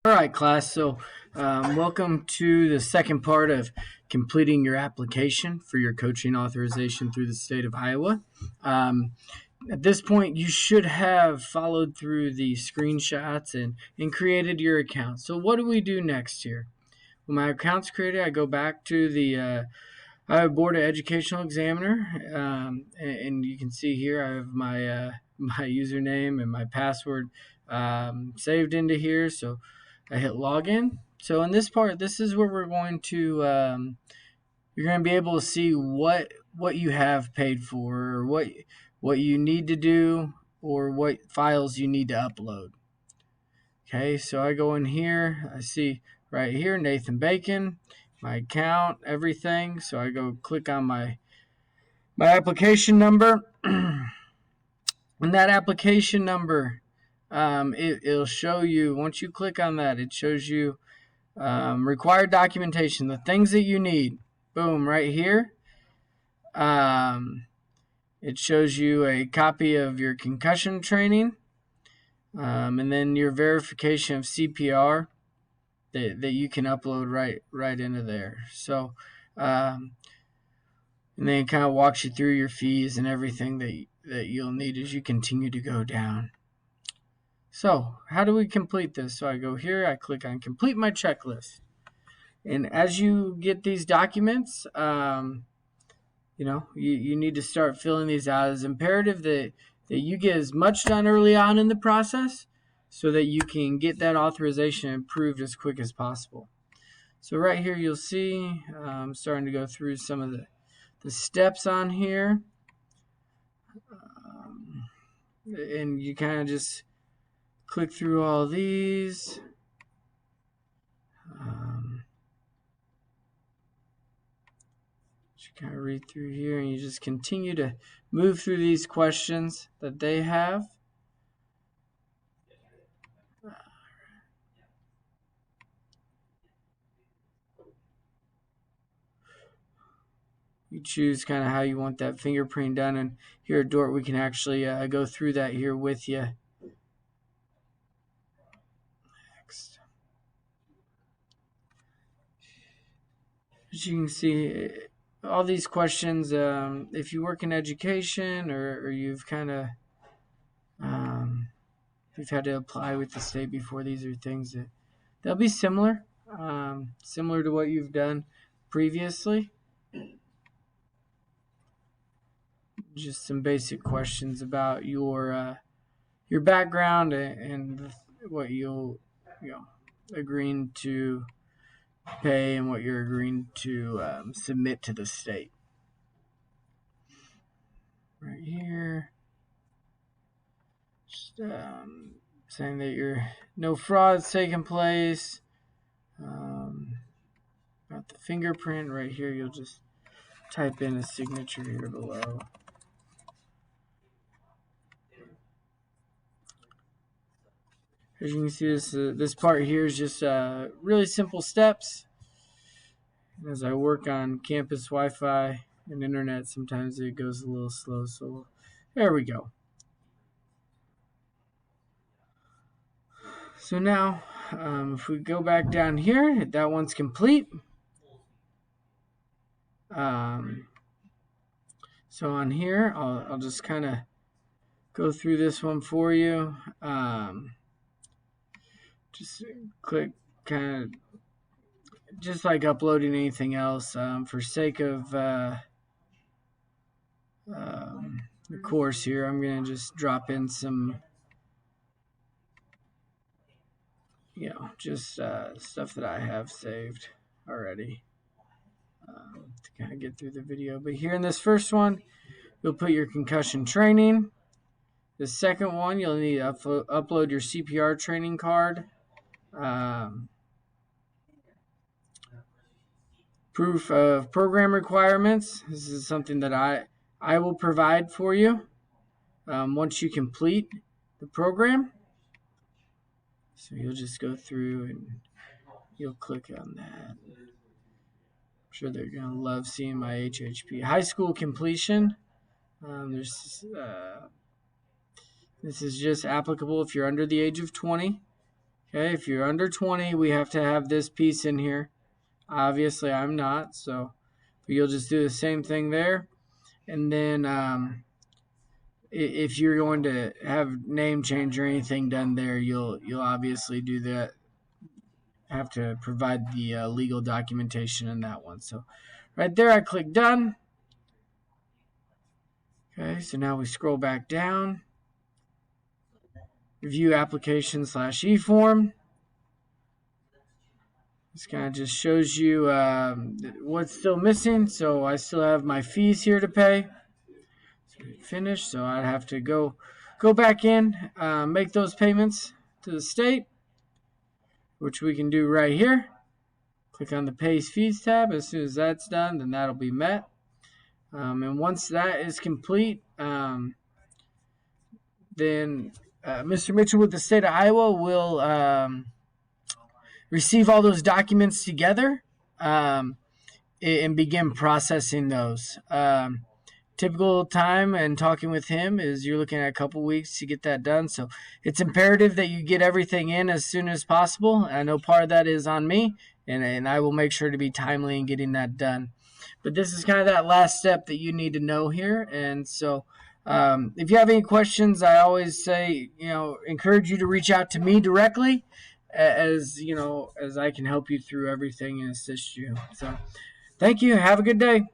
All right, class. So, welcome to the second part of completing your application for your coaching authorization through the state of Iowa. At this point, you should have followed through the screenshots and created your account. So, what do we do next here? When my account's created, I go back to the Iowa Board of Educational Examiner, and you can see here I have my my username and my password saved into here. So I hit login. So in this part, this is where we're going to you're going to be able to see what you have paid for, or what you need to do, or what files you need to upload. Okay, so I go in here. I see right here Nathan Bacon, my account, everything. So I go click on my application number, and that application number, it'll show you, once you click on that, it shows you required documentation, the things that you need. Boom, right here. It shows you a copy of your concussion training, and then your verification of CPR that you can upload right into there. So, and then it kind of walks you through your fees and everything that you'll need as you continue to go down. So, how do we complete this? So I go here, I click on complete my checklist. And as you get these documents, you need to start filling these out. It's imperative that you get as much done early on in the process so that you can get that authorization approved as quick as possible. So right here you'll see I'm starting to go through some of the steps on here. And you kind of just click through all these. You kind of read through here, and you just continue to move through these questions that they have. You choose kind of how you want that fingerprint done, and here at Dort we can actually go through that here with you. Next. As you can see, all these questions, if you work in education or you've kind of you've had to apply with the state before, these are things that they'll be similar to what you've done previously. Just some basic questions about your background and what you'll agreeing to pay and what you're agreeing to submit to the state. Right here, just saying that no fraud's taking place. About the fingerprint right here, you'll just type in a signature here below. As you can see, this part here is just really simple steps. As I work on campus Wi-Fi and internet, sometimes it goes a little slow. So there we go. So now, if we go back down here, that one's complete. So on here, I'll just kind of go through this one for you. Just click kind of just like uploading anything else. For sake of the course here, I'm going to just drop in some, just stuff that I have saved already to kind of get through the video. But here in this first one, you'll put your concussion training. The second one, you'll need to upload your CPR training card. Proof of program requirements. This is something that I will provide for you once you complete the program. So you'll just go through and you'll click on that. I'm sure they're going to love seeing my HHP. High school completion. This is just applicable if you're under the age of 20. Okay, if you're under 20, we have to have this piece in here. Obviously, I'm not, so you'll just do the same thing there. And then if you're going to have name change or anything done there, you'll obviously do that. Have to provide the legal documentation in that one. So right there, I click done. Okay, so now we scroll back down. Review application / e-form. This kind of just shows you what's still missing. So I still have my fees here to pay. So finish. So I'd have to go back in, make those payments to the state, which we can do right here. Click on the Pays Fees tab. As soon as that's done, then that'll be met. And once that is complete, then Mr. Mitchell with the state of Iowa will receive all those documents together and begin processing those. Typical time and talking with him is you're looking at a couple weeks to get that done. So it's imperative that you get everything in as soon as possible. I know part of that is on me, and I will make sure to be timely in getting that done. But this is kind of that last step that you need to know here. And so if you have any questions, I always say, encourage you to reach out to me directly as I can help you through everything and assist you. So thank you. Have a good day.